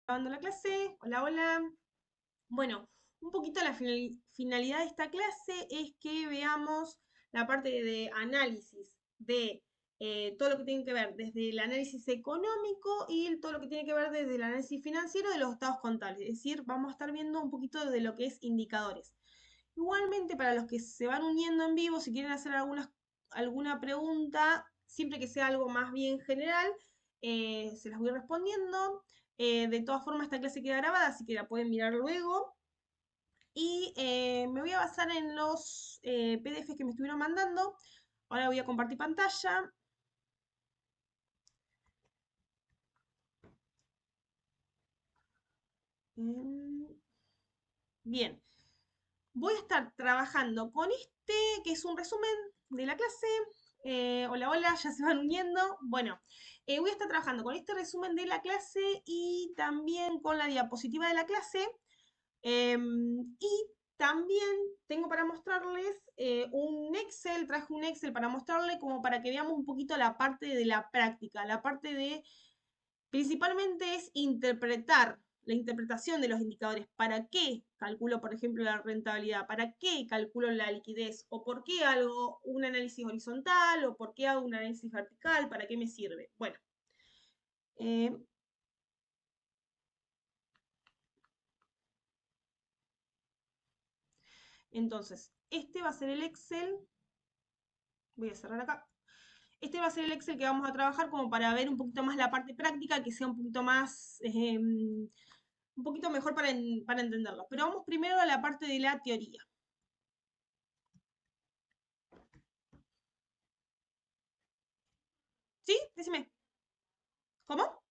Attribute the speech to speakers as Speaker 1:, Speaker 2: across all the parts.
Speaker 1: Grabando la clase. Hola, hola. Bueno, un poquito la finalidad de esta clase es que veamos la parte de análisis de todo lo que tiene que ver desde el análisis económico y todo lo que tiene que ver desde el análisis financiero de los estados contables. Es decir, vamos a estar viendo un poquito de lo que es indicadores. Igualmente, para los que se van uniendo en vivo, si quieren hacer alguna pregunta, siempre que sea algo más bien general, se las voy respondiendo. De todas formas, esta clase queda grabada, así que la pueden mirar luego. Y me voy a basar en los PDFs que me estuvieron mandando. Ahora voy a compartir pantalla. Em, Bien, voy a estar trabajando con este, que es un resumen de la clase. Hola, hola, ya se van uniendo. Bueno, voy a estar trabajando con este resumen de la clase y también con la diapositiva de la clase. Y también tengo para mostrarles un Excel, traje un Excel para mostrarle como para que veamos un poquito la parte de la práctica, la parte de, principalmente es interpretar, la interpretación de los indicadores. ¿Para qué calculo, por ejemplo, la rentabilidad? ¿Para qué calculo la liquidez? ¿O por qué hago un análisis horizontal? ¿O por qué hago un análisis vertical? ¿Para qué me sirve? Bueno, eh, entonces, este va a ser el Excel. Voy a cerrar acá. Este va a ser el Excel que vamos a trabajar como para ver un poquito más la parte práctica, que sea un poquito más, un poquito mejor para entenderlo. Pero vamos primero a la parte de la teoría. ¿Sí? Decime. ¿Cómo?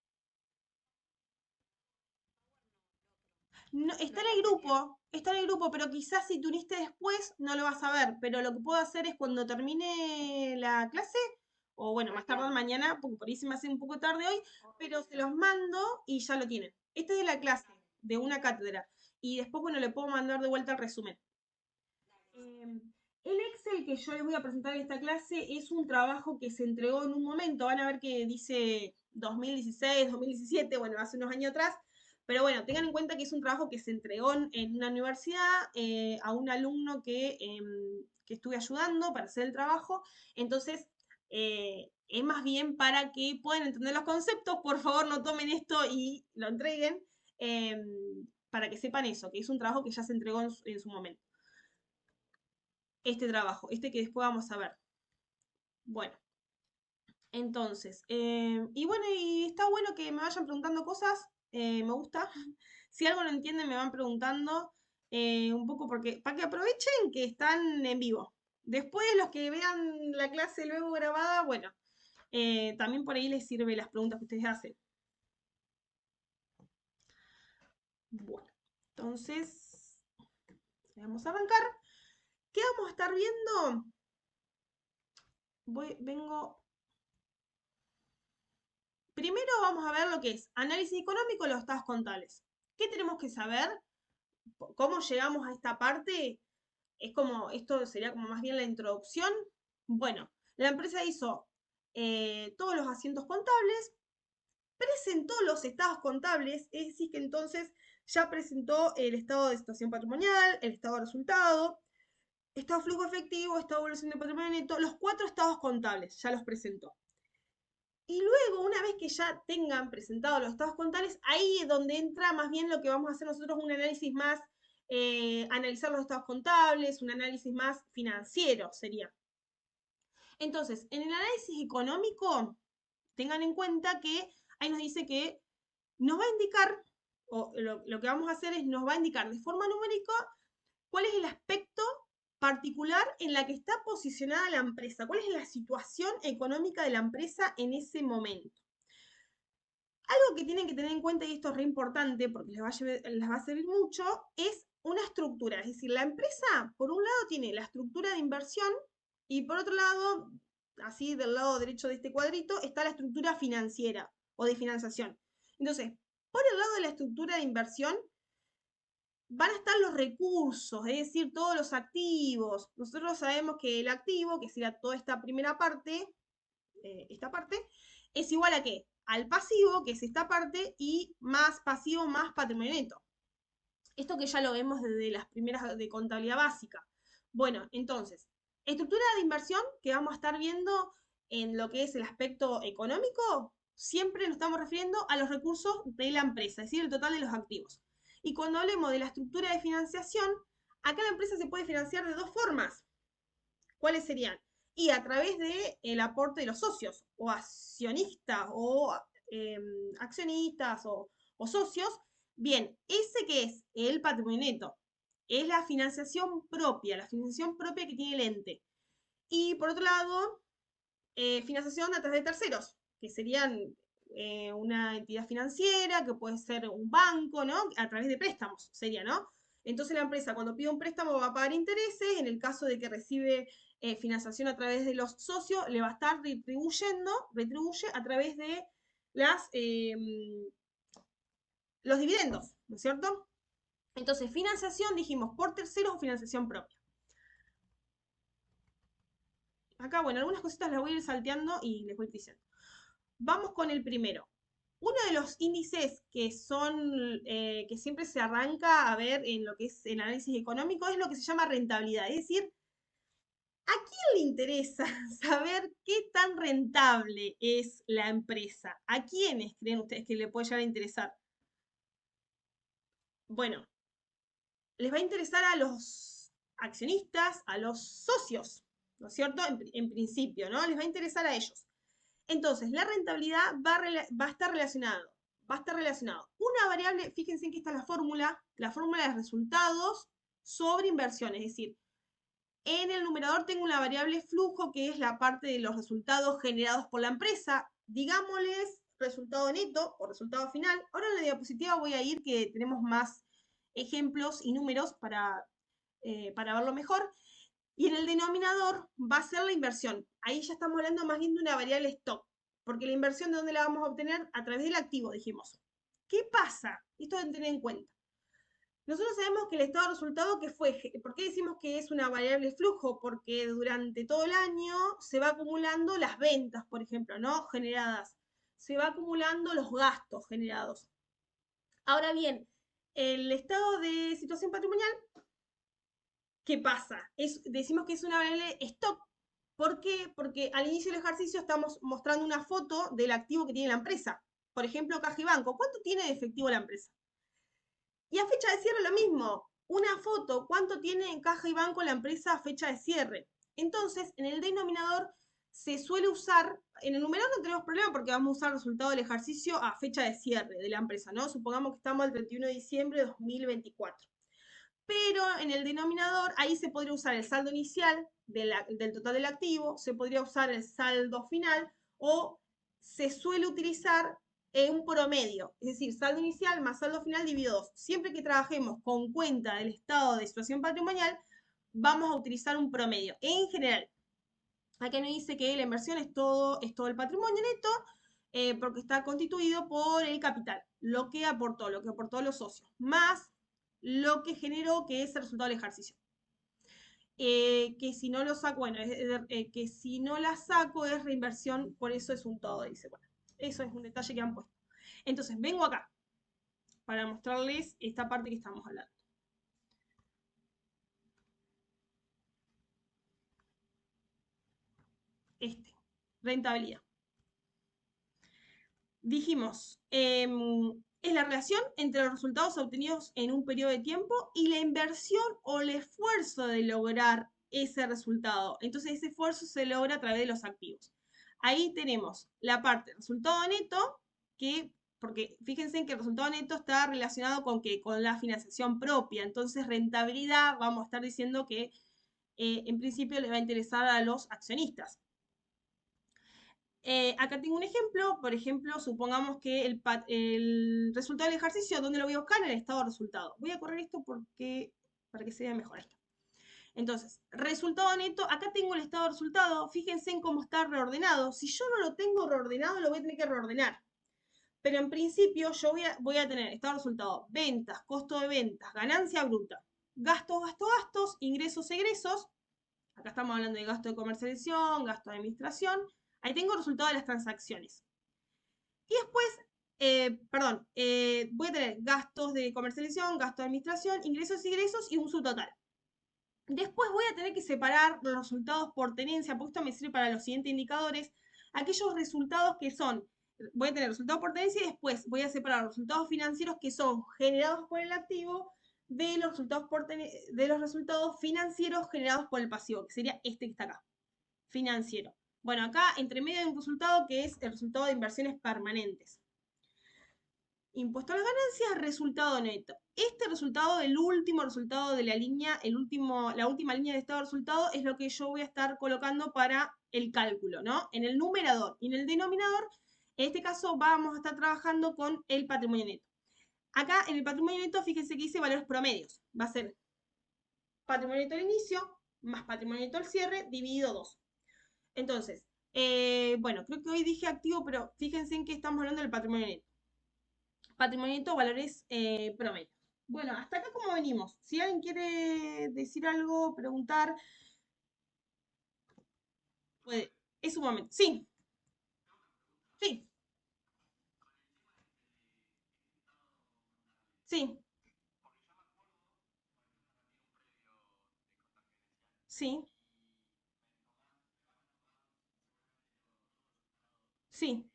Speaker 1: No, está en el grupo, pero quizás si te uniste después no lo vas a ver. Pero lo que puedo hacer es cuando termine la clase, o bueno, más tarde mañana, porque por ahí se me hace un poco tarde hoy, pero se los mando y ya lo tienen. Este es de la clase, de una cátedra. Y después, bueno, le puedo mandar de vuelta el resumen. Em, el Excel que yo les voy a presentar en esta clase es un trabajo que se entregó en un momento. Van a ver que dice 2016, 2017, bueno, hace unos años atrás. Pero bueno, tengan en cuenta que es un trabajo que se entregó en una universidad a un alumno que estuve ayudando para hacer el trabajo. Entonces, es más bien para que puedan entender los conceptos. Por favor, no tomen esto y lo entreguen para que sepan eso, que es un trabajo que ya se entregó en su momento este trabajo, este que después vamos a ver. Bueno, entonces, y bueno, y está bueno que me vayan preguntando cosas, me gusta. Si algo no entienden, me van preguntando un poco porque, para que aprovechen que están en vivo. Después, los que vean la clase luego grabada, bueno, también por ahí les sirve las preguntas que ustedes hacen. Bueno, entonces, vamos a arrancar. ¿Qué vamos a estar viendo? Vengo. Primero vamos a ver lo que es análisis económico de los estados contables. ¿Qué tenemos que saber? ¿Cómo llegamos a esta parte? Es como, esto sería como más bien la introducción. Bueno, la empresa hizo todos los asientos contables, presentó los estados contables, es decir, que entonces ya presentó el estado de situación patrimonial, el estado de resultado, estado de flujo efectivo, estado de evolución de patrimonio neto, los cuatro estados contables, ya los presentó. Y luego, una vez que ya tengan presentados los estados contables, ahí es donde entra más bien lo que vamos a hacer nosotros, un análisis más, analizar los estados contables, un análisis más financiero sería. Entonces, en el análisis económico, tengan en cuenta que ahí nos dice que nos va a indicar, o lo que vamos a hacer es nos va a indicar de forma numérica cuál es el aspecto particular en la que está posicionada la empresa, cuál es la situación económica de la empresa en ese momento. Algo que tienen que tener en cuenta, y esto es re importante porque les va a servir mucho, es una estructura. Es decir, la empresa, por un lado, tiene la estructura de inversión y por otro lado, así del lado derecho de este cuadrito, está la estructura financiera o de financiación. Entonces, por el lado de la estructura de inversión, van a estar los recursos, es decir, todos los activos. Nosotros sabemos que el activo, que sería toda esta primera parte, esta parte, es igual a qué? al pasivo, que es esta parte, y más pasivo más patrimonio neto. Esto que ya lo vemos desde las primeras de contabilidad básica. Bueno, entonces, estructura de inversión que vamos a estar viendo en lo que es el aspecto económico, siempre nos estamos refiriendo a los recursos de la empresa, es decir, el total de los activos. Y cuando hablemos de la estructura de financiación, acá la empresa se puede financiar de dos formas. ¿Cuáles serían? Y a través del aporte de los socios, o accionistas, o accionistas, o socios. Bien, ese que es el patrimonio neto, es la financiación propia que tiene el ente. Y por otro lado, financiación a través de terceros, que serían una entidad financiera, que puede ser un banco, ¿no? A través de préstamos, sería, ¿no? Entonces la empresa cuando pide un préstamo va a pagar intereses, en el caso de que recibe financiación a través de los socios, le va a estar retribuye a través de las, los dividendos, ¿no es cierto? Entonces, financiación, dijimos, por terceros o financiación propia. Acá, bueno, algunas cositas las voy a ir salteando y les voy diciendo. Vamos con el primero. Uno de los índices que son, que siempre se arranca a ver en lo que es el análisis económico es lo que se llama rentabilidad. Es decir, ¿a quién le interesa saber qué tan rentable es la empresa? ¿A quiénes creen ustedes que le puede llegar a interesar? Bueno, les va a interesar a los accionistas, a los socios, ¿no es cierto? En principio, ¿no? Les va a interesar a ellos. Entonces, la rentabilidad va a estar relacionado. Va a estar relacionado. Una variable, fíjense en que está la fórmula de resultados sobre inversión. Es decir, en el numerador tengo una variable flujo, que es la parte de los resultados generados por la empresa. Digámosles resultado neto o resultado final. Ahora en la diapositiva voy a ir que tenemos más ejemplos y números para verlo mejor. Y en el denominador va a ser la inversión. Ahí ya estamos hablando más bien de una variable stock, porque la inversión de dónde la vamos a obtener a través del activo, dijimos. ¿Qué pasa? Esto deben tener en cuenta. Nosotros sabemos que el estado de resultado que fue, ¿por qué decimos que es una variable flujo? Porque durante todo el año se va acumulando las ventas, por ejemplo, ¿no? Generadas. Se va acumulando los gastos generados. Ahora bien, el estado de situación patrimonial, ¿qué pasa? Decimos que es una variable stock. ¿Por qué? Porque al inicio del ejercicio estamos mostrando una foto del activo que tiene la empresa. Por ejemplo, caja y banco. ¿Cuánto tiene de efectivo la empresa? Y a fecha de cierre lo mismo. Una foto, ¿cuánto tiene en caja y banco la empresa a fecha de cierre? Entonces, en el denominador se suele usar, en el numerador no tenemos problema porque vamos a usar el resultado del ejercicio a fecha de cierre de la empresa, ¿no? Supongamos que estamos el 31 de diciembre de 2024. Pero en el denominador, ahí se podría usar el saldo inicial del total del activo, se podría usar el saldo final o se suele utilizar un promedio, es decir, saldo inicial más saldo final dividido 2. Siempre que trabajemos con cuenta del estado de situación patrimonial, vamos a utilizar un promedio. En general, acá nos dice que la inversión es todo el patrimonio neto, porque está constituido por el capital, lo que aportó los socios, más lo que generó, que es el resultado del ejercicio. Que si no lo saco, bueno, que si no la saco es reinversión, por eso es un todo, dice. Bueno, eso es un detalle que han puesto. Entonces, vengo acá para mostrarles esta parte que estamos hablando. Rentabilidad. Dijimos, es la relación entre los resultados obtenidos en un periodo de tiempo y la inversión o el esfuerzo de lograr ese resultado. Entonces ese esfuerzo se logra a través de los activos. Ahí tenemos la parte resultado neto, que, porque fíjense que el resultado neto está relacionado con, con la financiación propia. Entonces rentabilidad, vamos a estar diciendo que en principio le va a interesar a los accionistas. Acá tengo un ejemplo, por ejemplo, supongamos que el resultado del ejercicio, ¿dónde lo voy a buscar? En el estado de resultado. Voy a correr esto para que se vea mejor esto. Entonces, resultado neto, acá tengo el estado de resultado, fíjense en cómo está reordenado. Si yo no lo tengo reordenado, lo voy a tener que reordenar. Pero en principio yo voy a tener estado de resultado, ventas, costo de ventas, ganancia bruta, gastos, gastos, ingresos, egresos. Acá estamos hablando de gasto de comercialización, gasto de administración. Ahí tengo el resultado de las transacciones. Y después, perdón, voy a tener gastos de comercialización, gastos de administración, ingresos y egresos y un subtotal. Después voy a tener que separar los resultados por tenencia, porque esto me sirve para los siguientes indicadores. Aquellos resultados que son, voy a tener resultados por tenencia y después voy a separar los resultados financieros que son generados por el activo de los resultados, de los resultados financieros generados por el pasivo, que sería este que está acá, financiero. Bueno, acá entre medio hay un resultado que es el resultado de inversiones permanentes. Impuesto a las ganancias, resultado neto. Este resultado, el último resultado de la línea, la última línea de estado de resultado, es lo que yo voy a estar colocando para el cálculo, ¿no? En el numerador y en el denominador, en este caso vamos a estar trabajando con el patrimonio neto. Acá en el patrimonio neto, fíjense que dice valores promedios. Va a ser patrimonio neto al inicio más patrimonio neto al cierre dividido 2. Entonces, bueno, creo que hoy dije activo, pero fíjense en que estamos hablando del patrimonio neto. Patrimonio neto, valores promedios. Bueno, hasta acá como venimos. Si alguien quiere decir algo, preguntar, puede. Es un momento. Sí, sí, sí, sí, sí.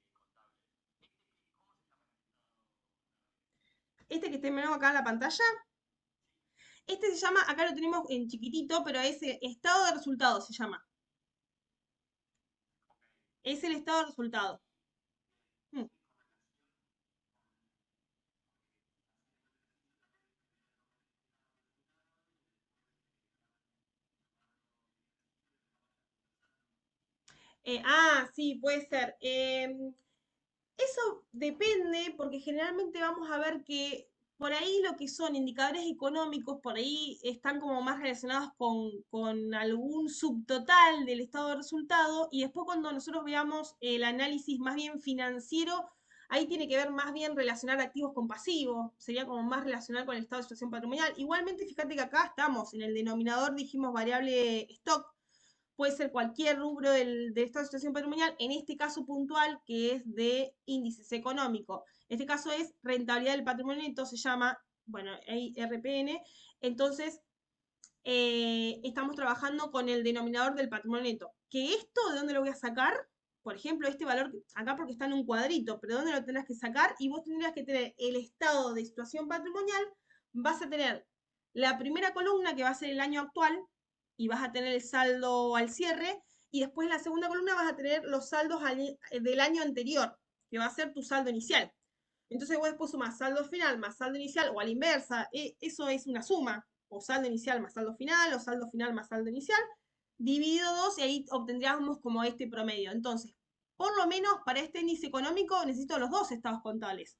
Speaker 1: Este que está mirando acá en la pantalla, este se llama, acá lo tenemos en chiquitito, pero es estado de resultados, se llama. Es el estado de resultados. Mm. Sí, puede ser. Eso depende, porque generalmente vamos a ver que por ahí lo que son indicadores económicos, por ahí están como más relacionados con algún subtotal del estado de resultado, y después cuando nosotros veamos el análisis más bien financiero, ahí tiene que ver más bien relacionar activos con pasivos, sería como más relacionar con el estado de situación patrimonial. Igualmente, fíjate que acá estamos, en el denominador dijimos variable stock, puede ser cualquier rubro de esta situación patrimonial, en este caso puntual, que es de índices económicos. En este caso es rentabilidad del patrimonio neto, se llama, bueno, RPN. Entonces, estamos trabajando con el denominador del patrimonio neto. ¿Que esto de dónde lo voy a sacar? Por ejemplo, este valor acá porque está en un cuadrito, pero ¿dónde lo tendrás que sacar? Y vos tendrías que tener el estado de situación patrimonial, vas a tener la primera columna que va a ser el año actual y vas a tener el saldo al cierre, y después en la segunda columna vas a tener los saldos del año anterior, que va a ser tu saldo inicial. Entonces vos después sumás saldo final más saldo inicial o a la inversa, eso es una suma, o saldo inicial más saldo final, o saldo final más saldo inicial, dividido 2 y ahí obtendríamos como este promedio. Entonces, por lo menos para este índice económico necesito los dos estados contables.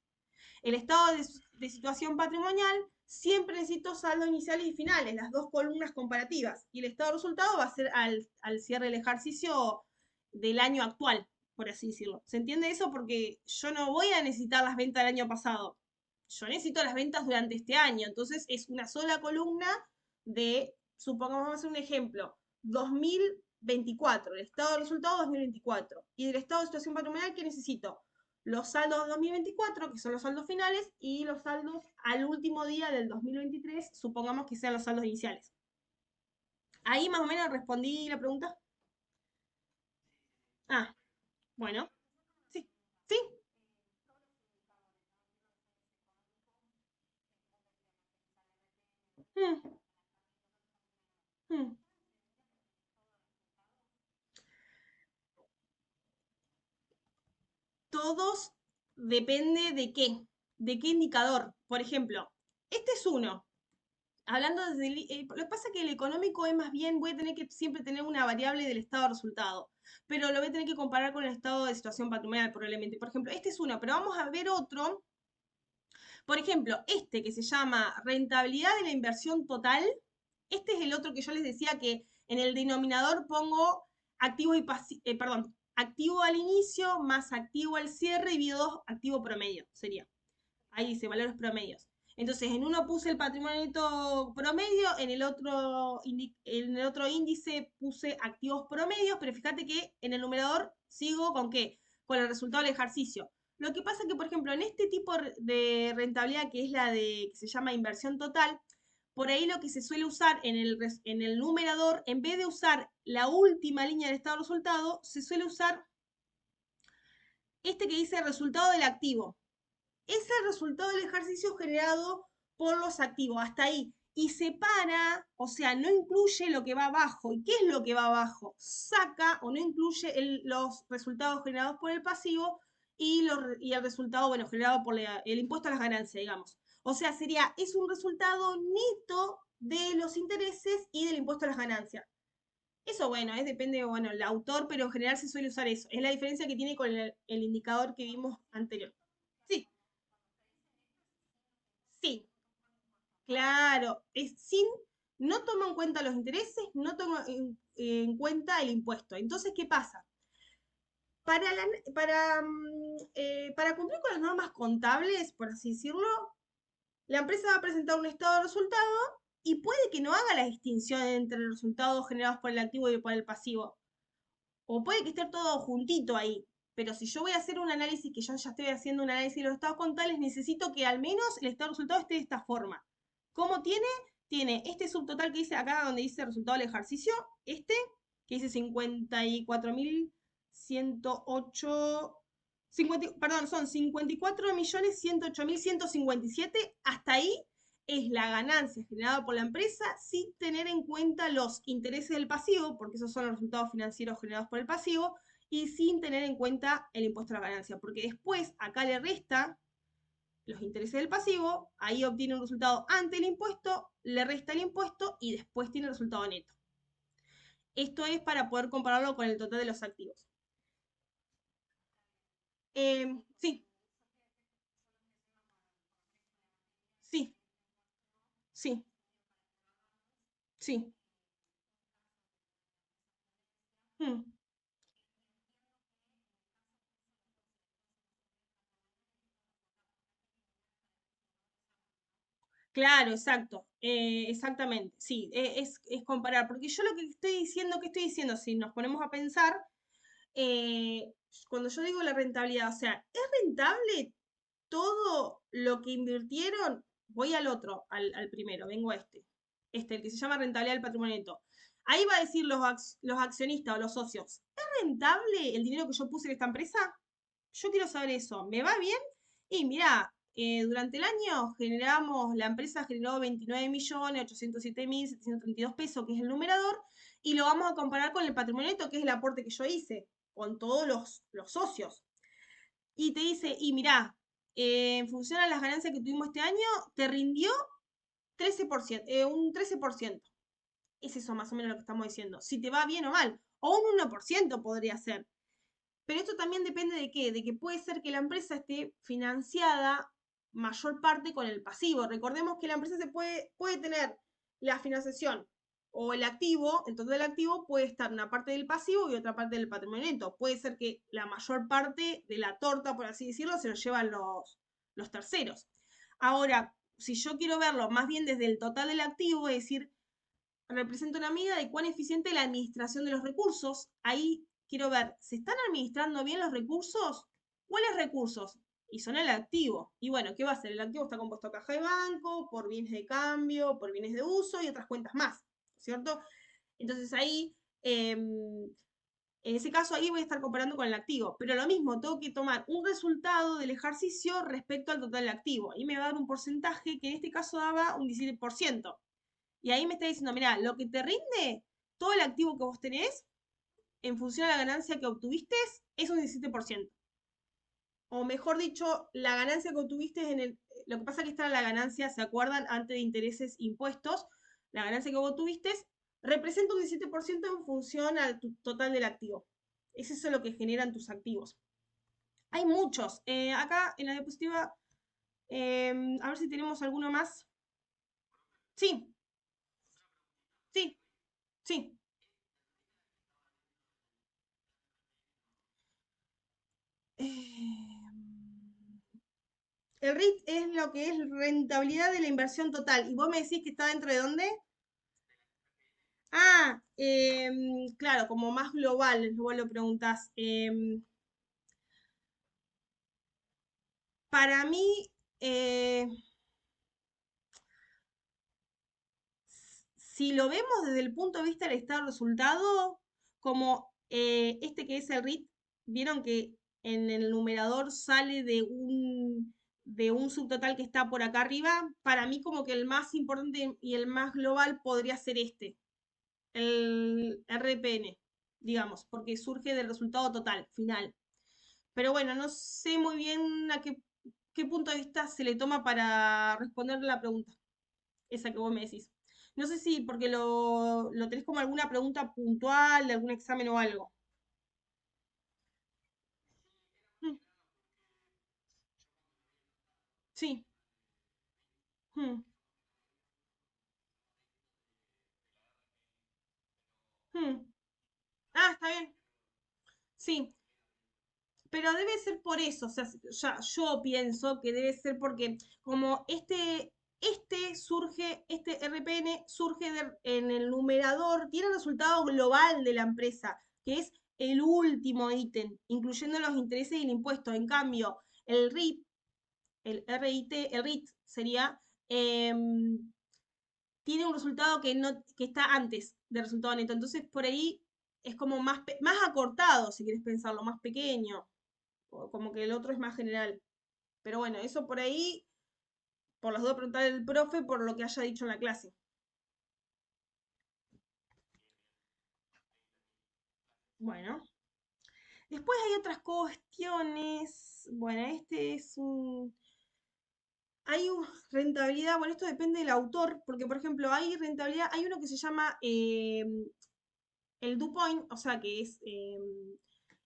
Speaker 1: El estado de situación patrimonial siempre necesito saldos iniciales y finales, las dos columnas comparativas. Y el estado de resultado va a ser al cierre del ejercicio del año actual, por así decirlo. ¿Se entiende eso? Porque yo no voy a necesitar las ventas del año pasado. Yo necesito las ventas durante este año. Entonces es una sola columna de, supongamos, vamos a hacer un ejemplo, 2024, el estado de resultado 2024. Y del estado de situación patrimonial, ¿qué necesito? Los saldos de 2024, que son los saldos finales, y los saldos al último día del 2023, supongamos que sean los saldos iniciales. Ahí más o menos respondí la pregunta. Ah, bueno, sí, sí. Mm, mm. Todos depende de qué indicador. Por ejemplo, este es uno. Hablando desde lo que pasa es que el económico es más bien, voy a tener que siempre tener una variable del estado de resultado, pero lo voy a tener que comparar con el estado de situación patrimonial probablemente. Por ejemplo, este es uno, pero vamos a ver otro. Por ejemplo, este que se llama rentabilidad de la inversión total, este es el otro que yo les decía que en el denominador pongo activo y perdón, activo al inicio más activo al cierre dividido 2 activo promedio, sería. Ahí dice valores promedios. Entonces, en uno puse el patrimonio neto promedio, en el otro índice puse activos promedios, pero fíjate que en el numerador sigo con qué? Con el resultado del ejercicio. Lo que pasa es que, por ejemplo, en este tipo de rentabilidad, que es la de, que se llama inversión total, por ahí lo que se suele usar en el numerador, en vez de usar la última línea del estado de resultado, se suele usar este que dice resultado del activo. Es el resultado del ejercicio generado por los activos, hasta ahí. Y separa, o sea, no incluye lo que va abajo. ¿Y qué es lo que va abajo? Saca o no incluye los resultados generados por el pasivo y el resultado, bueno, generado por el impuesto a las ganancias, digamos. O sea, es un resultado neto de los intereses y del impuesto a las ganancias. Eso, bueno, depende, bueno, el autor, pero en general se suele usar eso. Es la diferencia que tiene con el indicador que vimos anterior. Sí, sí, claro, no toma en cuenta los intereses, no toma en cuenta el impuesto. Entonces, ¿qué pasa? Para cumplir con las normas contables, por así decirlo, la empresa va a presentar un estado de resultado y puede que no haga la distinción entre los resultados generados por el activo y por el pasivo. O puede que esté todo juntito ahí. Pero si yo voy a hacer un análisis, que yo ya estoy haciendo un análisis de los estados contables, necesito que al menos el estado de resultado esté de esta forma. ¿Cómo tiene? Tiene este subtotal que dice acá, donde dice resultado del ejercicio, este, que dice 54.108, perdón, son 54.108.157, hasta ahí es la ganancia generada por la empresa sin tener en cuenta los intereses del pasivo, porque esos son los resultados financieros generados por el pasivo, y sin tener en cuenta el impuesto a la ganancia, porque después acá le resta los intereses del pasivo, ahí obtiene un resultado ante el impuesto, le resta el impuesto y después tiene el resultado neto. Esto es para poder compararlo con el total de los activos. Sí, sí, sí, sí. Mm. Claro, exacto, exactamente, sí, es comparar, porque yo lo que estoy diciendo, ¿qué estoy diciendo? Si nos ponemos a pensar, eh, cuando yo digo la rentabilidad, o sea, ¿es rentable todo lo que invirtieron? Voy al otro, al primero, vengo a este, el que se llama rentabilidad del patrimonio neto. Ahí va a decir los accionistas o los socios, ¿es rentable el dinero que yo puse en esta empresa? Yo quiero saber eso, ¿me va bien? Y mira, durante el año la empresa generó 29.807.732 pesos, que es el numerador, y lo vamos a comparar con el patrimonio neto, que es el aporte que yo hice, con todos los socios. Y te dice, y mira, en función a las ganancias que tuvimos este año, te rindió 13%, un 13%. Es eso más o menos lo que estamos diciendo. Si te va bien o mal. O un 1% podría ser. Pero esto también depende de qué, de que puede ser que la empresa esté financiada mayor parte con el pasivo. Recordemos que la empresa puede tener la financiación o el activo, entonces el activo puede estar una parte del pasivo y otra parte del patrimonio neto. Puede ser que la mayor parte de la torta, por así decirlo, se lo llevan los terceros. Ahora, si yo quiero verlo más bien desde el total del activo, es decir, representa una medida de cuán eficiente es la administración de los recursos. Ahí quiero ver, ¿se están administrando bien los recursos? ¿Cuáles recursos? Y son el activo. Y bueno, ¿qué va a ser? El activo está compuesto por caja de banco, por bienes de cambio, por bienes de uso y otras cuentas más, ¿cierto? Entonces ahí, en ese caso ahí voy a estar comparando con el activo. Pero lo mismo, tengo que tomar un resultado del ejercicio respecto al total del activo. Y me va a dar un porcentaje que en este caso daba un 17%. Y ahí me está diciendo, mira, lo que te rinde, todo el activo que vos tenés, en función a la ganancia que obtuviste, es un 17%. O mejor dicho, la ganancia que obtuviste Lo que pasa es que está la ganancia, ¿se acuerdan? Antes de intereses impuestos, la ganancia que vos tuviste representa un 17% en función al total del activo. Es eso lo que generan tus activos. Hay muchos. Acá en la diapositiva, a ver si tenemos alguno más. Sí, sí, sí. Eh, El REIT es lo que es rentabilidad de la inversión total. ¿Y vos me decís que está dentro de dónde? Ah, claro, como más global, vos lo preguntás. Para mí, eh, si lo vemos desde el punto de vista del estado de resultado, como este que es el RIT, vieron que en el numerador sale de un subtotal que está por acá arriba, para mí como que el más importante y el más global podría ser este, el RPN, digamos, porque surge del resultado total, final. Pero bueno, no sé muy bien qué punto de vista se le toma para responder la pregunta, esa que vos me decís. No sé si porque lo tenés como alguna pregunta puntual de algún examen o algo. Mm, sí. Mm, mm. Ah, está bien. Sí, pero debe ser por eso, o sea, ya yo pienso que debe ser porque como este surge, este RPN surge en el numerador, tiene el resultado global de la empresa, que es el último ítem, incluyendo los intereses y el impuesto. En cambio, el RIT, el RIT sería, tiene un resultado que, no, que está antes del resultado neto. Entonces, por ahí es como más acortado, si quieres pensarlo, más pequeño como que el otro es más general. Pero bueno, eso por ahí, por las dos preguntar el profe por lo que haya dicho en la clase. Bueno, después hay otras cuestiones. Bueno, este es un... Hay rentabilidad, bueno, esto depende del autor, porque por ejemplo, hay rentabilidad, hay uno que se llama el DuPont, o sea, que es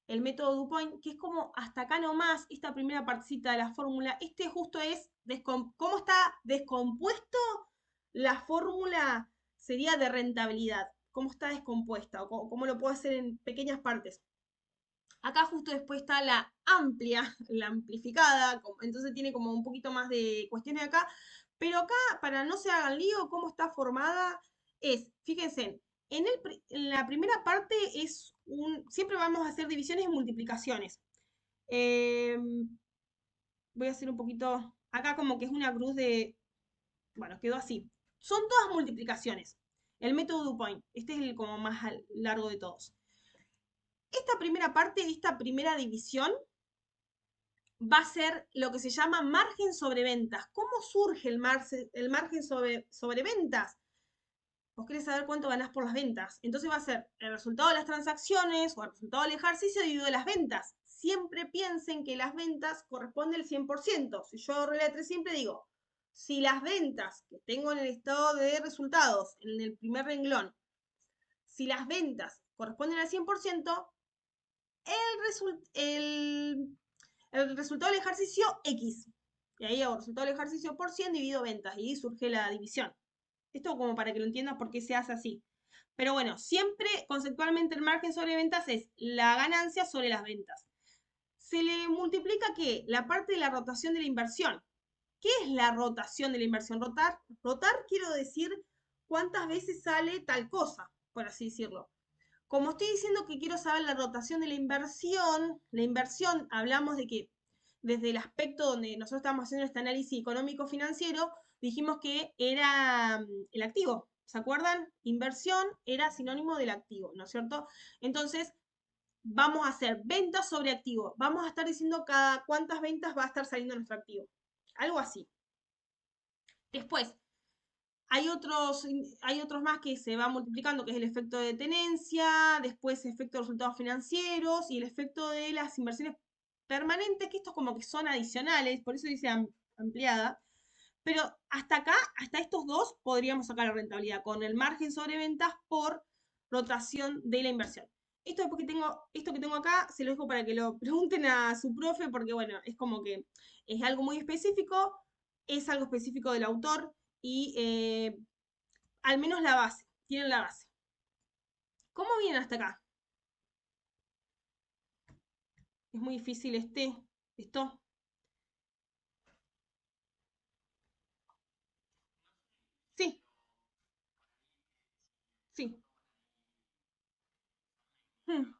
Speaker 1: el método DuPont, que es como hasta acá nomás, esta primera partecita de la fórmula, este justo es cómo está descompuesto la fórmula sería de rentabilidad, cómo está descompuesta o cómo lo puedo hacer en pequeñas partes. Acá justo después está la amplia, la amplificada, entonces tiene como un poquito más de cuestiones acá, pero acá, para no se hagan lío, cómo está formada es, fíjense, en la primera parte siempre vamos a hacer divisiones y multiplicaciones. Voy a hacer un poquito, acá como que es una cruz bueno, quedó así. Son todas multiplicaciones. El método DuPont, este es el como más largo de todos. Esta primera parte, esta primera división, va a ser lo que se llama margen sobre ventas. ¿Cómo surge el margen sobre ventas? Vos querés saber cuánto ganás por las ventas. Entonces va a ser el resultado de las transacciones o el resultado del ejercicio dividido de las ventas. Siempre piensen que las ventas corresponden al 100%. Si yo relato siempre digo, si las ventas que tengo en el estado de resultados, en el primer renglón, si las ventas corresponden al 100%, el resultado del ejercicio X. Y ahí hago resultado del ejercicio por 100 dividido ventas. Y ahí surge la división. Esto como para que lo entiendas por qué se hace así. Pero bueno, siempre conceptualmente el margen sobre ventas es la ganancia sobre las ventas. Se le multiplica ¿qué? La parte de la rotación de la inversión. ¿Qué es la rotación de la inversión? Rotar quiero decir cuántas veces sale tal cosa, por así decirlo. Como estoy diciendo que quiero saber la rotación de la inversión hablamos de que desde el aspecto donde nosotros estamos haciendo este análisis económico financiero, dijimos que era el activo. ¿Se acuerdan? Inversión era sinónimo del activo, ¿no es cierto? Entonces, vamos a hacer ventas sobre activo. Vamos a estar diciendo cada cuántas ventas va a estar saliendo nuestro activo. Algo así. Después, hay otros más que se van multiplicando, que es el efecto de tenencia, después el efecto de resultados financieros y el efecto de las inversiones permanentes, que estos como que son adicionales, por eso dice ampliada. Pero hasta acá, hasta estos dos, podríamos sacar la rentabilidad con el margen sobre ventas por rotación de la inversión. Esto que tengo acá, se lo dejo para que lo pregunten a su profe, porque bueno, es como que es algo muy específico, es algo específico del autor y al menos la base, tienen la base. ¿Cómo vienen hasta acá? Es muy difícil esto. Sí, sí. Hmm,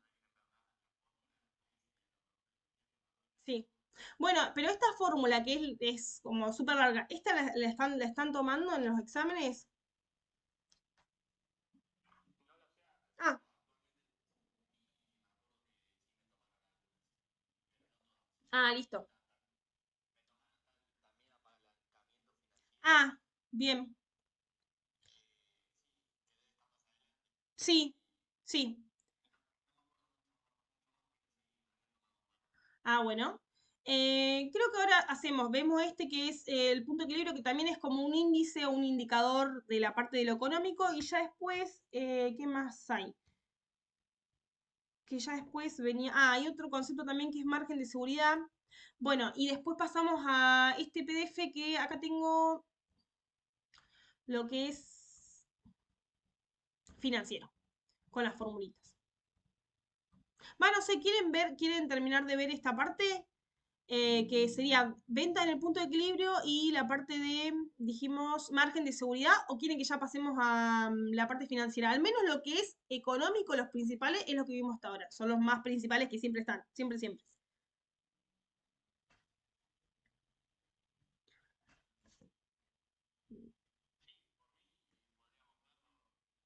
Speaker 1: sí. Bueno, pero esta fórmula que es como súper larga, ¿esta la están tomando en los exámenes? Ah, listo. Ah, bien. Sí, sí. Bueno. Creo que ahora vemos este que es el punto de equilibrio, que también es como un índice o un indicador de la parte de lo económico, y ya después, ¿qué más hay? Que ya después venía, hay otro concepto también que es margen de seguridad. Bueno, y después pasamos a este PDF que acá tengo lo que es financiero, con las formulitas. Bueno, ¿se quieren terminar de ver esta parte? Que sería venta en el punto de equilibrio y la parte de, dijimos, margen de seguridad, o quieren que ya pasemos a la parte financiera. Al menos lo que es económico, los principales, es lo que vimos hasta ahora. Son los más principales que siempre están, siempre, siempre.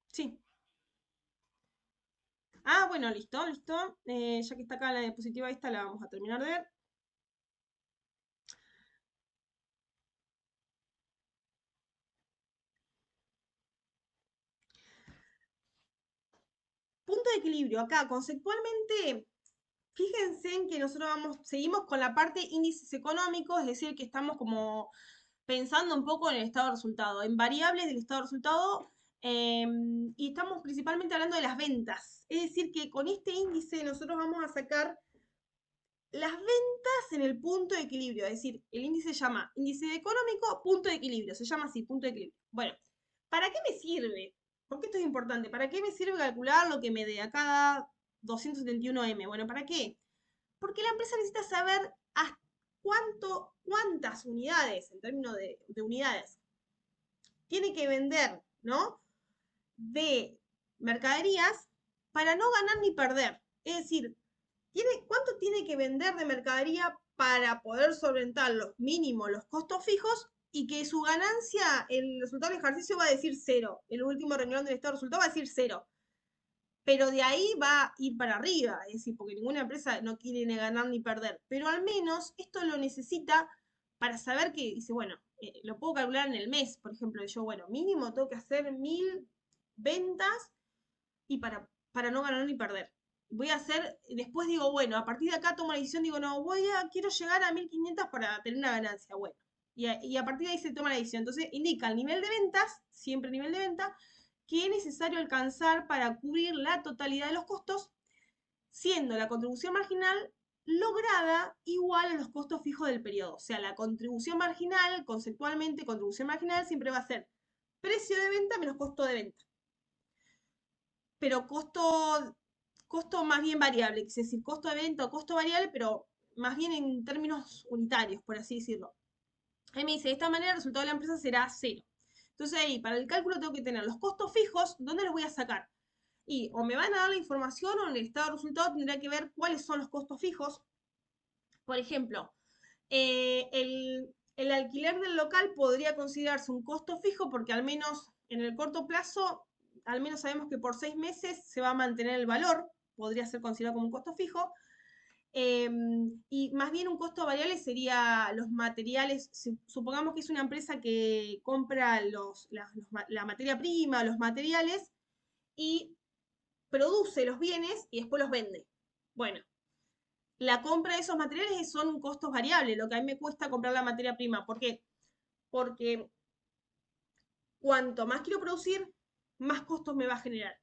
Speaker 1: Sí. Bueno, listo, listo. Ya que está acá la diapositiva esta, la vamos a terminar de ver. Punto de equilibrio. Acá, conceptualmente, fíjense en que nosotros seguimos con la parte índices económicos, es decir, que estamos como pensando un poco en el estado de resultado, en variables del estado de resultado, y estamos principalmente hablando de las ventas. Es decir, que con este índice nosotros vamos a sacar las ventas en el punto de equilibrio. Es decir, el índice se llama índice económico, punto de equilibrio. Se llama así, punto de equilibrio. Bueno, ¿para qué me sirve? Porque esto es importante. ¿Para qué me sirve calcular lo que me dé a cada 271M? Bueno, ¿para qué? Porque la empresa necesita saber cuántas unidades, en términos de unidades, tiene que vender, ¿no? De mercaderías para no ganar ni perder. Es decir, ¿cuánto tiene que vender de mercadería para poder solventar los mínimos, los costos fijos, y que su ganancia, el resultado del ejercicio va a decir cero? El último renglón del estado de resultado va a decir cero. Pero de ahí va a ir para arriba, es decir, porque ninguna empresa no quiere ni ganar ni perder. Pero al menos esto lo necesita para saber que, dice, bueno, lo puedo calcular en el mes, por ejemplo, yo, bueno, mínimo tengo que hacer 1000 ventas y para no ganar ni perder. Voy a hacer, después digo, bueno, a partir de acá tomo la decisión, digo, no, quiero llegar a 1500 para tener una ganancia, bueno. Y a partir de ahí se toma la decisión. Entonces indica el nivel de ventas, siempre nivel de venta, que es necesario alcanzar para cubrir la totalidad de los costos, siendo la contribución marginal lograda igual a los costos fijos del periodo. O sea, la contribución marginal, conceptualmente, contribución marginal siempre va a ser precio de venta menos costo de venta. Pero costo más bien variable, es decir, costo de venta o costo variable, pero más bien en términos unitarios, por así decirlo. Ahí me dice, de esta manera el resultado de la empresa será cero. Entonces ahí, para el cálculo tengo que tener los costos fijos, ¿dónde los voy a sacar? Y o me van a dar la información o en el estado de resultado tendrá que ver cuáles son los costos fijos. Por ejemplo, el alquiler del local podría considerarse un costo fijo porque al menos en el corto plazo, al menos sabemos que por 6 meses se va a mantener el valor, podría ser considerado como un costo fijo. Y más bien un costo variable sería los materiales. Supongamos que es una empresa que compra la materia prima, los materiales, y produce los bienes y después los vende. Bueno, la compra de esos materiales son costos variables, lo que a mí me cuesta comprar la materia prima. ¿Por qué? Porque cuanto más quiero producir, más costos me va a generar.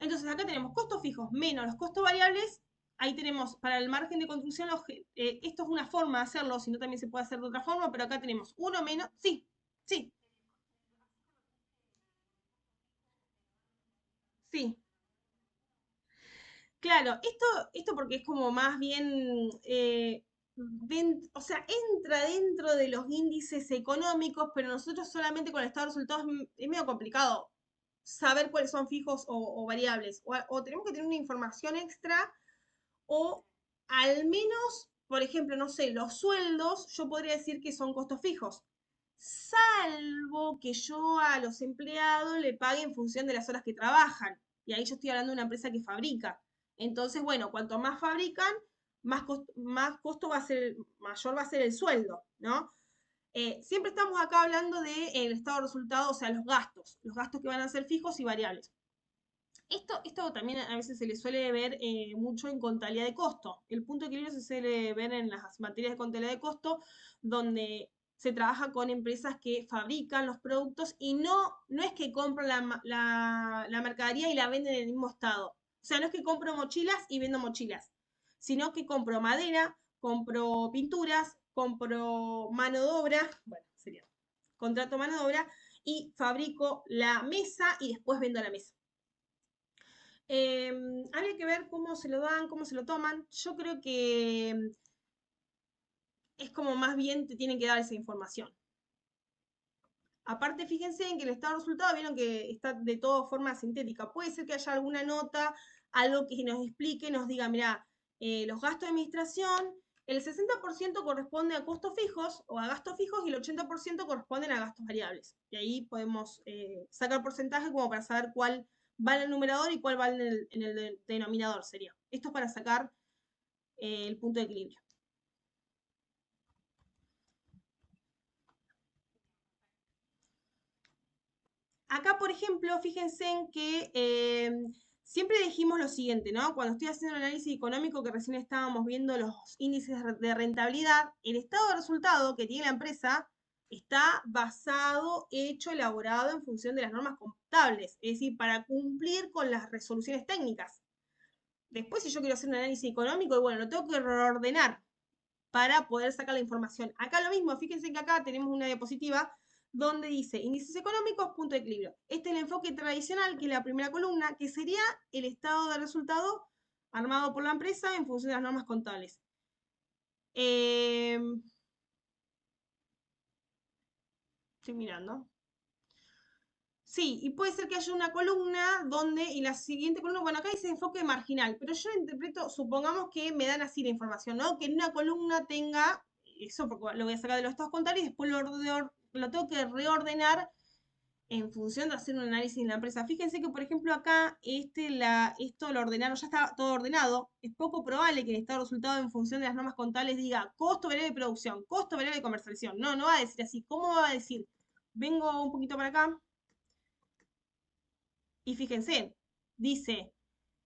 Speaker 1: Entonces acá tenemos costos fijos menos los costos variables. Ahí tenemos para el margen de construcción, esto es una forma de hacerlo, si no también se puede hacer de otra forma, pero acá tenemos uno menos, sí, sí, sí. Claro, esto porque es como más bien, o sea, entra dentro de los índices económicos, pero nosotros solamente con el estado de resultados es medio complicado saber cuáles son fijos o variables. O tenemos que tener una información extra, o al menos por ejemplo, no sé, los sueldos, yo podría decir que son costos fijos, salvo que yo a los empleados le pague en función de las horas que trabajan. Y ahí yo estoy hablando de una empresa que fabrica. Entonces, bueno, cuanto más fabrican, más costo va a ser, mayor va a ser el sueldo, ¿no? Siempre estamos acá hablando del estado de resultado, o sea, los gastos que van a ser fijos y variables. Esto también a veces se le suele ver mucho en contabilidad de costo. El punto de equilibrio se suele ver en las materias de contabilidad de costo, donde se trabaja con empresas que fabrican los productos y no es que compran la mercadería y la venden en el mismo estado. O sea, no es que compro mochilas y vendo mochilas, sino que compro madera, compro pinturas, compro mano de obra, bueno, sería contrato mano de obra y fabrico la mesa y después vendo la mesa. Habría que ver cómo se lo dan, cómo se lo toman. Yo creo que es como más bien te tienen que dar esa información. Aparte, fíjense en que el estado de resultado vieron que está de todas formas sintética. Puede ser que haya alguna nota, algo que nos explique, nos diga, mira, los gastos de administración, el 60% corresponde a costos fijos o a gastos fijos y el 80% corresponden a gastos variables. Y ahí podemos sacar porcentaje como para saber cuál va en el numerador y cuál va en el denominador, sería. Esto es para sacar el punto de equilibrio. Acá, por ejemplo, fíjense en que siempre dijimos lo siguiente, ¿no? Cuando estoy haciendo el análisis económico, que recién estábamos viendo los índices de rentabilidad, el estado de resultado que tiene la empresa está basado, hecho, elaborado en función de las normas contables, es decir, para cumplir con las resoluciones técnicas. Después, si yo quiero hacer un análisis económico, bueno, lo tengo que reordenar para poder sacar la información. Acá lo mismo, fíjense que acá tenemos una diapositiva donde dice índices económicos, punto de equilibrio. Este es el enfoque tradicional, que es la primera columna, que sería el estado de resultado armado por la empresa en función de las normas contables. Estoy mirando. Sí, y puede ser que haya una columna donde, y la siguiente columna, bueno, acá dice enfoque marginal, pero yo interpreto, supongamos que me dan así la información, ¿no? Que en una columna tenga, eso porque lo voy a sacar de los estados contables y después lo tengo que reordenar en función de hacer un análisis en la empresa. Fíjense que, por ejemplo, acá esto lo ordenaron, ya está todo ordenado. Es poco probable que el estado de resultado en función de las normas contables diga costo variable de producción, costo variable de comercialización. No, no va a decir así. ¿Cómo va a decir? Vengo un poquito para acá. Y fíjense, dice,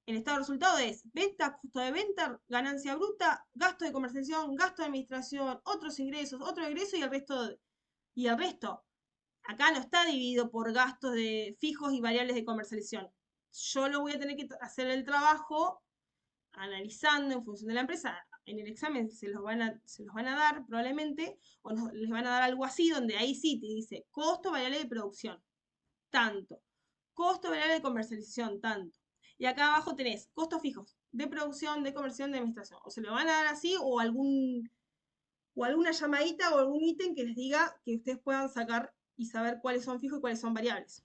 Speaker 1: el estado de resultado es venta, costo de venta, ganancia bruta, gasto de comercialización, gasto de administración, otros ingresos, otro ingreso y el resto. Y el resto. Acá no está dividido por gastos de fijos y variables de comercialización. Yo lo voy a tener que hacer el trabajo analizando en función de la empresa. En el examen se los van a dar probablemente, o les van a dar algo así, donde ahí sí te dice costo variable de producción, tanto. Costo variable de comercialización, tanto. Y acá abajo tenés costos fijos de producción, de comercialización, de administración. O se lo van a dar así o alguna llamadita o algún ítem que les diga que ustedes puedan sacar y saber cuáles son fijos y cuáles son variables.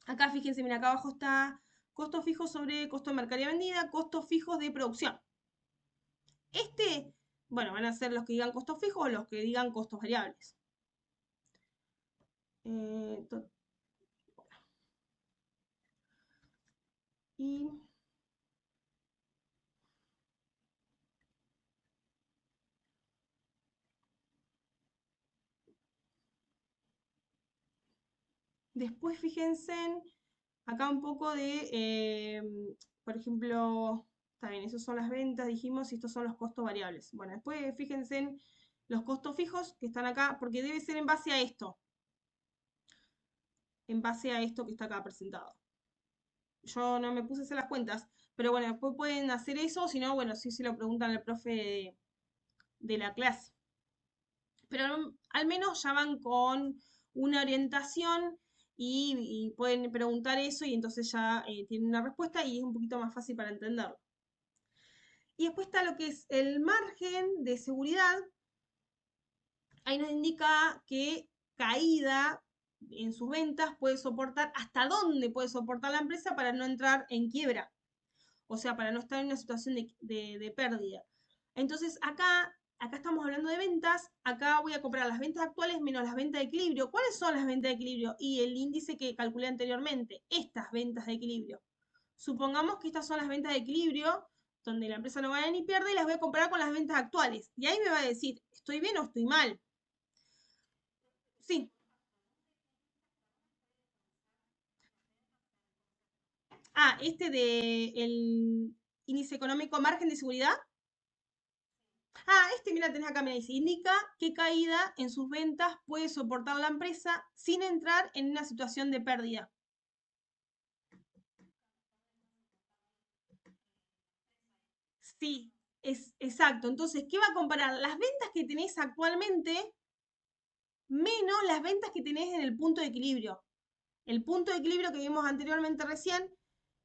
Speaker 1: Acá fíjense, mira, acá abajo está costos fijos sobre costo de mercadería vendida, costos fijos de producción. Bueno, van a ser los que digan costos fijos o los que digan costos variables. Eh, y después fíjense acá un poco por ejemplo, está bien, esas son las ventas, dijimos, y estos son los costos variables. Bueno, después fíjense en los costos fijos que están acá, porque debe ser en base a esto que está acá presentado. Yo no me puse a hacer las cuentas, pero bueno, después pueden hacer eso, si no, bueno, sí se lo preguntan al profe de la clase. Pero al menos ya van con una orientación y pueden preguntar eso y entonces ya tienen una respuesta y es un poquito más fácil para entenderlo. Y después está lo que es el margen de seguridad. Ahí nos indica que caída en sus ventas puede soportar, hasta dónde puede soportar la empresa para no entrar en quiebra. O sea, para no estar en una situación de pérdida. Entonces acá estamos hablando de ventas, acá voy a comprar las ventas actuales menos las ventas de equilibrio. ¿Cuáles son las ventas de equilibrio? Y el índice que calculé anteriormente, estas ventas de equilibrio. Supongamos que estas son las ventas de equilibrio, donde la empresa no gana ni pierde, y las voy a comparar con las ventas actuales. Y ahí me va a decir, ¿estoy bien o estoy mal? Sí. Este de el índice económico margen de seguridad. Mira, tenés acá, me dice, indica qué caída en sus ventas puede soportar la empresa sin entrar en una situación de pérdida. Sí, es exacto. Entonces, ¿qué va a comparar? Las ventas que tenés actualmente menos las ventas que tenés en el punto de equilibrio. El punto de equilibrio que vimos anteriormente recién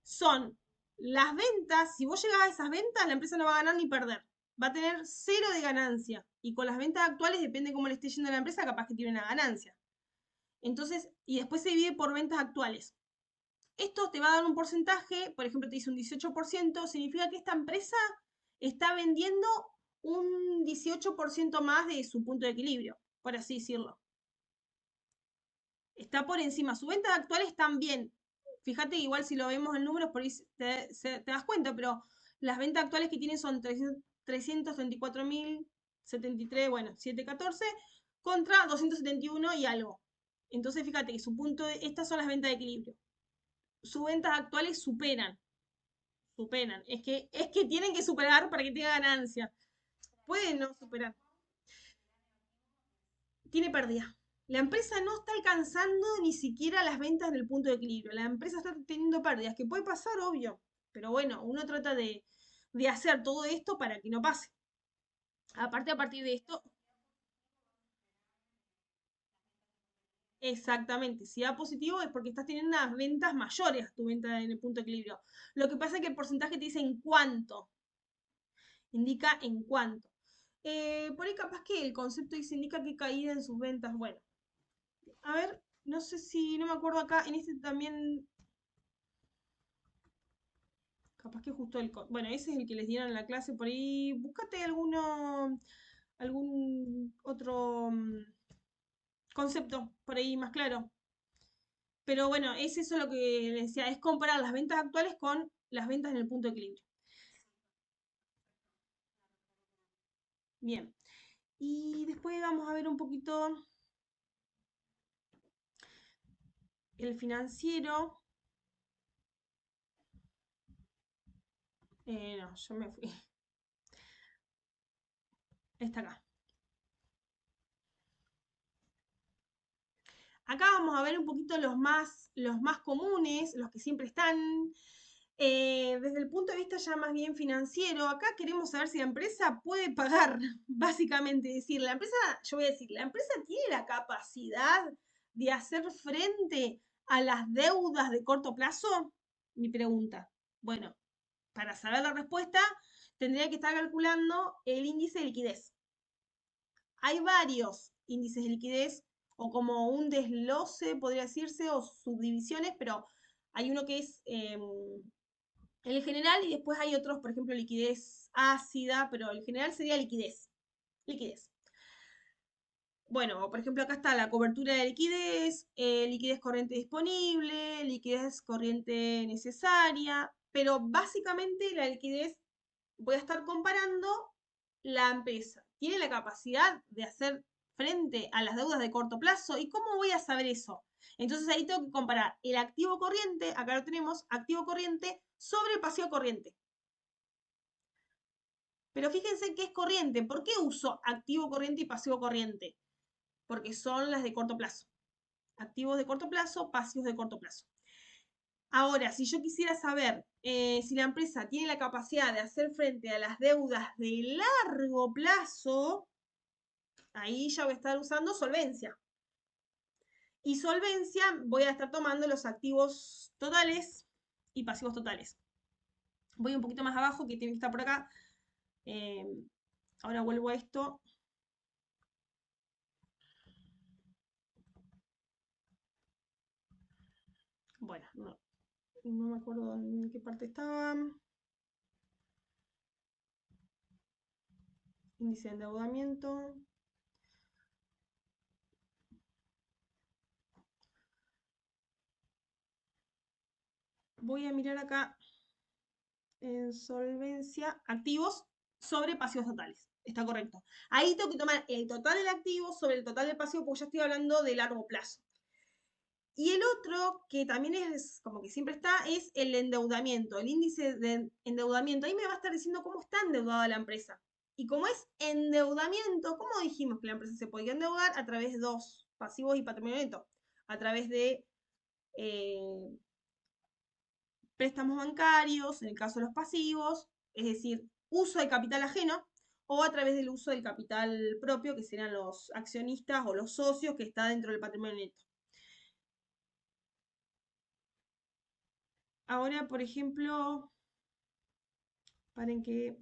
Speaker 1: son las ventas. Si vos llegás a esas ventas, la empresa no va a ganar ni perder. Va a tener cero de ganancia. Y con las ventas actuales, depende cómo le esté yendo a la empresa, capaz que tiene una ganancia. Entonces, y después se divide por ventas actuales. Esto te va a dar un porcentaje, por ejemplo, te dice un 18%, significa que esta empresa está vendiendo un 18% más de su punto de equilibrio, por así decirlo. Está por encima. Sus ventas actuales están bien. Fíjate, igual si lo vemos en números, por ahí te das cuenta, pero las ventas actuales que tienen son 334.073, bueno, 714, contra 271 y algo. Entonces, fíjate que estas son las ventas de equilibrio. Sus ventas actuales superan. Es que tienen que superar para que tenga ganancia. Pueden no superar. Tiene pérdida. La empresa no está alcanzando ni siquiera las ventas en el punto de equilibrio. La empresa está teniendo pérdidas, que puede pasar, obvio. Pero bueno, uno trata de hacer todo esto para que no pase. Aparte, a partir de esto, exactamente, si da positivo es porque estás teniendo unas ventas mayores a tu venta en el punto de equilibrio. Lo que pasa es que el porcentaje te dice en cuánto, indica en cuánto. Por ahí capaz que el concepto dice indica que caída en sus ventas. Bueno, a ver, no sé si, no me acuerdo acá, en este también, capaz que justo bueno, ese es el que les dieron en la clase, por ahí, búscate algún otro concepto por ahí más claro. Pero bueno, es eso lo que les decía, es comparar las ventas actuales con las ventas en el punto de equilibrio. Bien. Y después vamos a ver un poquito el financiero. No, yo me fui. Está acá. Acá vamos a ver un poquito los más comunes, los que siempre están. Desde el punto de vista ya más bien financiero, acá queremos saber si la empresa puede pagar, básicamente. Decir, la empresa, yo voy a decir, ¿la empresa tiene la capacidad de hacer frente a las deudas de corto plazo? Mi pregunta. Bueno, para saber la respuesta, tendría que estar calculando el índice de liquidez. Hay varios índices de liquidez o como un desglose, podría decirse, o subdivisiones, pero hay uno que es el general y después hay otros, por ejemplo, liquidez ácida, pero el general sería liquidez. Liquidez. Bueno, por ejemplo, acá está la cobertura de liquidez, liquidez corriente disponible, liquidez corriente necesaria, pero básicamente la liquidez voy a estar comparando la empresa. ¿Tiene la capacidad de hacer frente a las deudas de corto plazo? ¿Y cómo voy a saber eso? Entonces ahí tengo que comparar el activo corriente, acá lo tenemos, activo corriente sobre el pasivo corriente. Pero fíjense que es corriente. ¿Por qué uso activo corriente y pasivo corriente? Porque son las de corto plazo. Activos de corto plazo, pasivos de corto plazo. Ahora, si yo quisiera saber si la empresa tiene la capacidad de hacer frente a las deudas de largo plazo, ahí ya voy a estar usando solvencia. Y solvencia voy a estar tomando los activos totales y pasivos totales. Voy un poquito más abajo, que tiene que estar por acá. Eh, Ahora vuelvo a esto. Bueno, no me acuerdo en qué parte estaba. índice de endeudamiento. Voy a mirar acá en solvencia, activos sobre pasivos totales. Está correcto. Ahí tengo que tomar el total del activo sobre el total del pasivo porque ya estoy hablando de largo plazo. Y el otro, que también es como que siempre está, es el endeudamiento, el índice de endeudamiento. Ahí me va a estar diciendo cómo está endeudada la empresa. Y como es endeudamiento, ¿cómo dijimos que la empresa se podía endeudar? A través de dos, pasivos y patrimonio neto. A través de eh, préstamos bancarios, en el caso de los pasivos, es decir, uso de capital ajeno, o a través del uso del capital propio, que serían los accionistas o los socios que está dentro del patrimonio neto. Ahora, por ejemplo, paren que...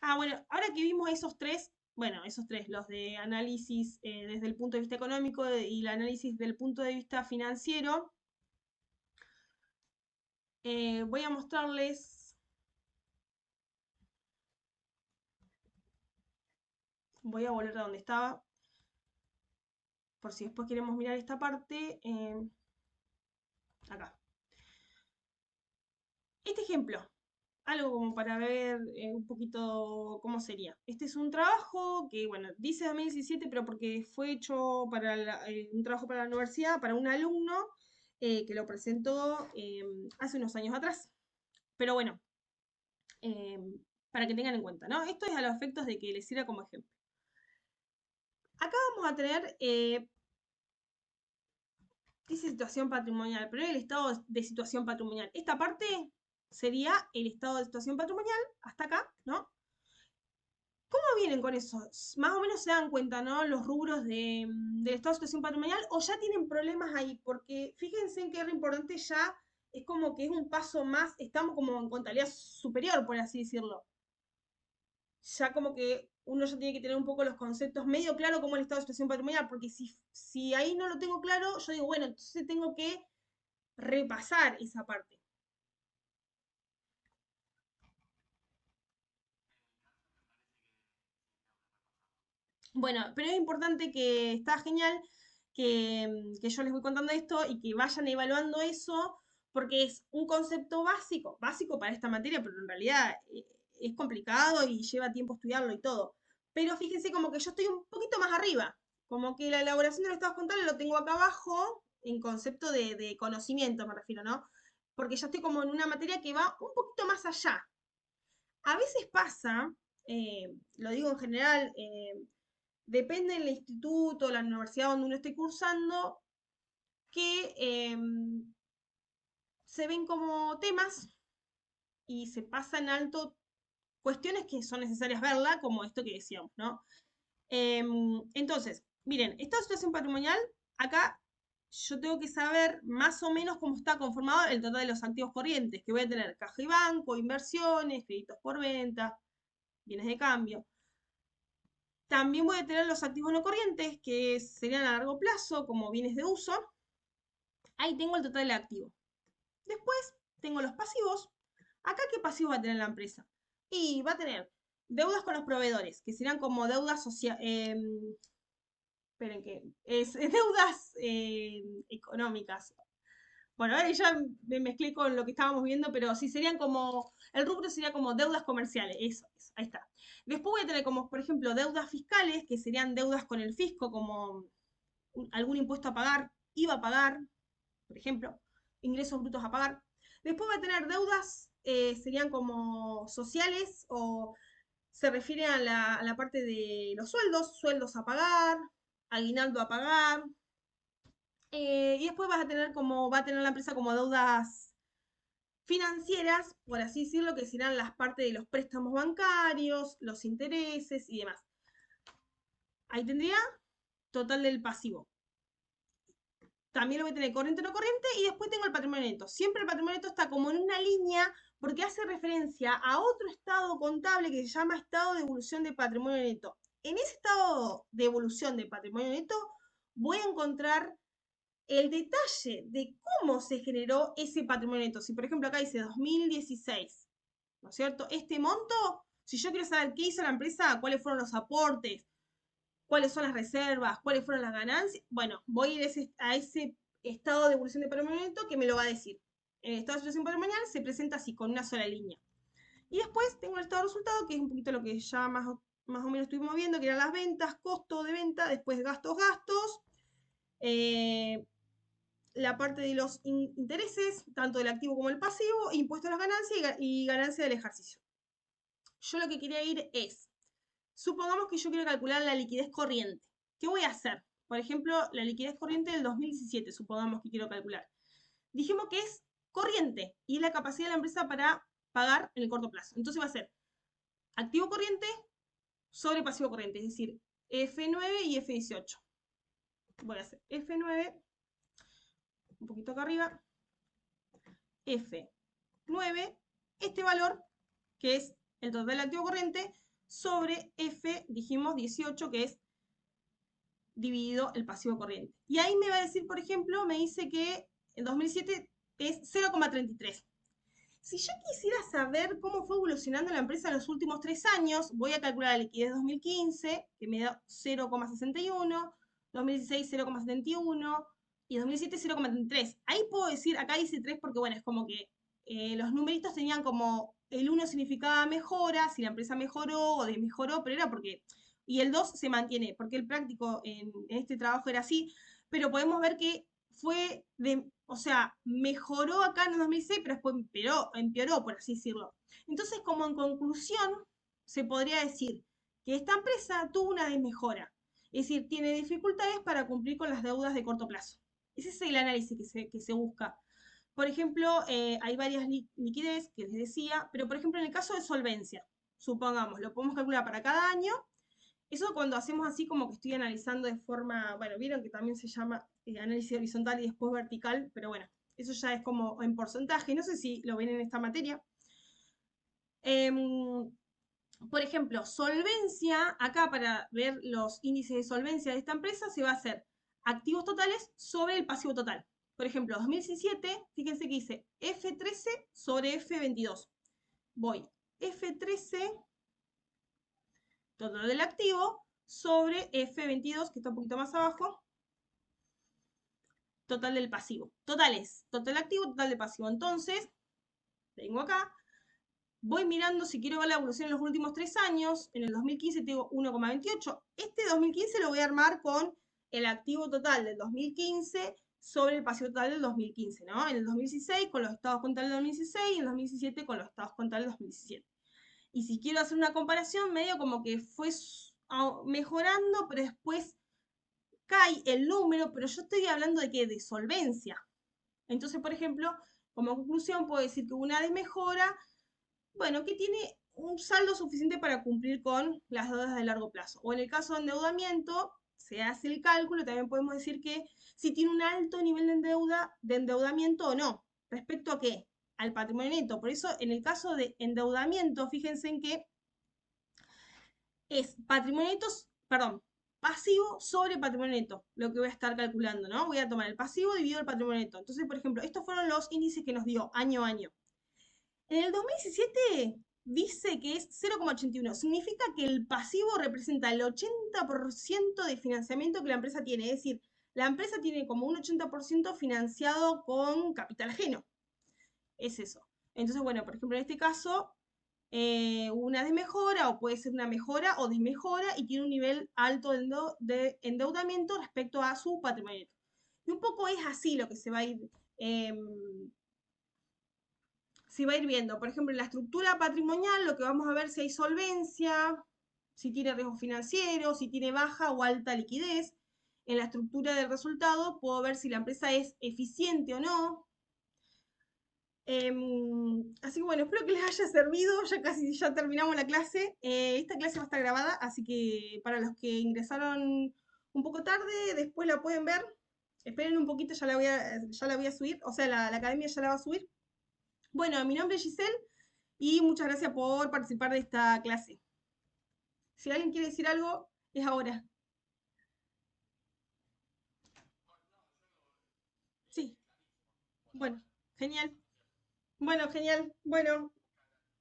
Speaker 1: Ah, bueno, ahora que vimos esos tres, bueno, esos tres, los de análisis desde el punto de vista económico y el análisis del punto de vista financiero, voy a mostrarles, voy a volver a donde estaba, por si después queremos mirar esta parte, acá. Este ejemplo, algo como para ver un poquito cómo sería. Este es un trabajo que, bueno, dice 2017, pero porque fue hecho para un trabajo para la universidad, para un alumno que lo presentó hace unos años atrás. Pero bueno, eh, para que tengan en cuenta, ¿no? Esto es a los efectos de que les sirva como ejemplo. Acá vamos a tener, dice situación patrimonial, pero el estado de situación patrimonial. Esta parte sería el estado de situación patrimonial, hasta acá, ¿no? ¿Cómo vienen con eso? Más o menos se dan cuenta, ¿no? Los rubros del estado de situación patrimonial o ya tienen problemas ahí, porque fíjense en que es importante ya, es como que es un paso más, estamos como en contabilidad superior, por así decirlo. Ya como que uno ya tiene que tener un poco los conceptos medio claro como el estado de situación patrimonial, porque si ahí no lo tengo claro, yo digo, bueno, entonces tengo que repasar esa parte. Bueno, pero es importante que está genial que yo les voy contando esto y que vayan evaluando eso, porque es un concepto básico, básico para esta materia, pero en realidad es complicado y lleva tiempo estudiarlo y todo. Pero fíjense como que yo estoy un poquito más arriba, como que la elaboración de los estados contables lo tengo acá abajo, en concepto de conocimiento me refiero, ¿no? Porque ya estoy como en una materia que va un poquito más allá. A veces pasa, lo digo en general, depende del instituto, la universidad donde uno esté cursando, que se ven como temas y se pasa en alto cuestiones que son necesarias verla, como esto que decíamos, ¿no? Entonces, miren, esta situación patrimonial, acá yo tengo que saber más o menos cómo está conformado el total de los activos corrientes, que voy a tener caja y banco, inversiones, créditos por venta, bienes de cambio. También voy a tener los activos no corrientes, que serían a largo plazo, como bienes de uso. Ahí tengo el total activo. Después tengo los pasivos. Acá, ¿qué pasivos va a tener la empresa? Y va a tener deudas con los proveedores, que serán como deudas sociales. Esperen que. Es deudas económicas. Bueno, ahora ya me mezclé con lo que estábamos viendo, pero sí serían como. El rubro sería como deudas comerciales. Eso, ahí está. Después voy a tener como, por ejemplo, deudas fiscales, que serían deudas con el fisco, como algún impuesto a pagar, IVA a pagar, por ejemplo, ingresos brutos a pagar. Después va a tener deudas, serían como sociales o se refiere a la parte de los sueldos, sueldos a pagar, aguinaldo a pagar. Y después vas a tener como, va a tener la empresa como deudas financieras, por así decirlo, que serán las partes de los préstamos bancarios, los intereses y demás. Ahí tendría total del pasivo. También lo voy a tener corriente no corriente y después tengo el patrimonio neto. Siempre el patrimonio neto está como en una línea porque hace referencia a otro estado contable que se llama estado de evolución de patrimonio neto. En ese estado de evolución de patrimonio neto voy a encontrar el detalle de cómo se generó ese patrimonio neto. Si por ejemplo acá dice 2016, ¿no es cierto? Este monto Si yo quiero saber qué hizo la empresa, cuáles fueron los aportes, cuáles son las reservas, cuáles fueron las ganancias, bueno, voy a ir a ese estado de evolución de patrimonio neto que me lo va a decir. En el estado de evolución patrimonial se presenta así, con una sola línea. Y después tengo el estado de resultado, que es un poquito lo que ya más o menos estuvimos viendo, que eran las ventas, costo de venta, después gastos, eh, la parte de los intereses, tanto del activo como del pasivo, impuesto a las ganancias y ganancia del ejercicio. Yo lo que quería ir es, supongamos que yo quiero calcular la liquidez corriente. ¿Qué voy a hacer? Por ejemplo, la liquidez corriente del 2017, supongamos que quiero calcular. Dijimos que es corriente y es la capacidad de la empresa para pagar en el corto plazo. Entonces va a ser activo corriente sobre pasivo corriente, es decir, F9 y F18. Voy a hacer F9, un poquito acá arriba, F9, este valor, que es el total del activo corriente, sobre F, dijimos 18, que es dividido el pasivo corriente. Y ahí me va a decir, por ejemplo, me dice que en 2007 es 0,33. Si yo quisiera saber cómo fue evolucionando la empresa en los últimos 3 años, voy a calcular la liquidez 2015, que me da 0,61, 2016 0,71 y 2007 0,33. Ahí puedo decir, acá dice 3 porque, bueno, es como que los numeritos tenían como, el 1 significaba mejora, si la empresa mejoró o desmejoró, pero era porque, y el 2 se mantiene, porque el práctico en este trabajo era así, pero podemos ver que fue o sea, mejoró acá en el 2006, pero después empeoró, por así decirlo. Entonces, como en conclusión, se podría decir que esta empresa tuvo una desmejora. Es decir, tiene dificultades para cumplir con las deudas de corto plazo. Ese es el análisis que se busca. Por ejemplo, hay varias liquidez que les decía, pero por ejemplo, en el caso de solvencia, supongamos, lo podemos calcular para cada año. Eso cuando hacemos así como que estoy analizando de forma, bueno, vieron que también se llama análisis horizontal y después vertical, pero bueno, eso ya es como en porcentaje, no sé si lo ven en esta materia. Por ejemplo, solvencia, acá para ver los índices de solvencia de esta empresa se va a hacer activos totales sobre el pasivo total. Por ejemplo, 2017, fíjense que dice F13 sobre F22. Voy F13 total del activo sobre F22, que está un poquito más abajo, total del pasivo. Totales, total activo, total de pasivo. Entonces, tengo acá, voy mirando si quiero ver la evolución en los últimos 3 años. En el 2015 tengo 1,28. Este 2015 lo voy a armar con el activo total del 2015 sobre el pasivo total del 2015, ¿no? En el 2016 con los estados contables del 2016 y en el 2017 con los estados contables del 2017. Y si quiero hacer una comparación, medio como que fue mejorando, pero después cae el número, pero yo estoy hablando de que de solvencia. Entonces, por ejemplo, como conclusión puedo decir que una desmejora, bueno, que tiene un saldo suficiente para cumplir con las deudas de largo plazo. O en el caso de endeudamiento, se hace el cálculo, también podemos decir que si tiene un alto nivel de endeudamiento o no. ¿Respecto a qué? Al patrimonio neto. Por eso, en el caso de endeudamiento, fíjense en que es patrimonio neto, perdón, pasivo sobre patrimonio neto, lo que voy a estar calculando, ¿no? Voy a tomar el pasivo dividido el patrimonio neto. Entonces, por ejemplo, estos fueron los índices que nos dio año a año. En el 2017 dice que es 0,81. Significa que el pasivo representa el 80% de financiamiento que la empresa tiene. Es decir, la empresa tiene como un 80% financiado con capital ajeno. Es eso. Entonces, bueno, por ejemplo, en este caso, una desmejora o puede ser una mejora o desmejora y tiene un nivel alto de endeudamiento respecto a su patrimonio. Y un poco es así lo que se va a ir viendo. Por ejemplo, en la estructura patrimonial lo que vamos a ver si hay solvencia, si tiene riesgo financiero, si tiene baja o alta liquidez. En la estructura del resultado puedo ver si la empresa es eficiente o no, así que bueno, espero que les haya servido. Ya casi ya terminamos la clase. Esta clase va a estar grabada, así que para los que ingresaron un poco tarde, después la pueden ver. Esperen un poquito, ya la voy a subir. O sea, la academia ya la va a subir. Bueno, mi nombre es Giselle y muchas gracias por participar de esta clase. Si alguien quiere decir algo, es ahora. Sí, bueno, genial. Bueno, genial. Bueno,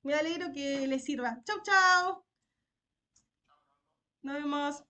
Speaker 1: Me alegro que les sirva. Chau, chau. Nos vemos.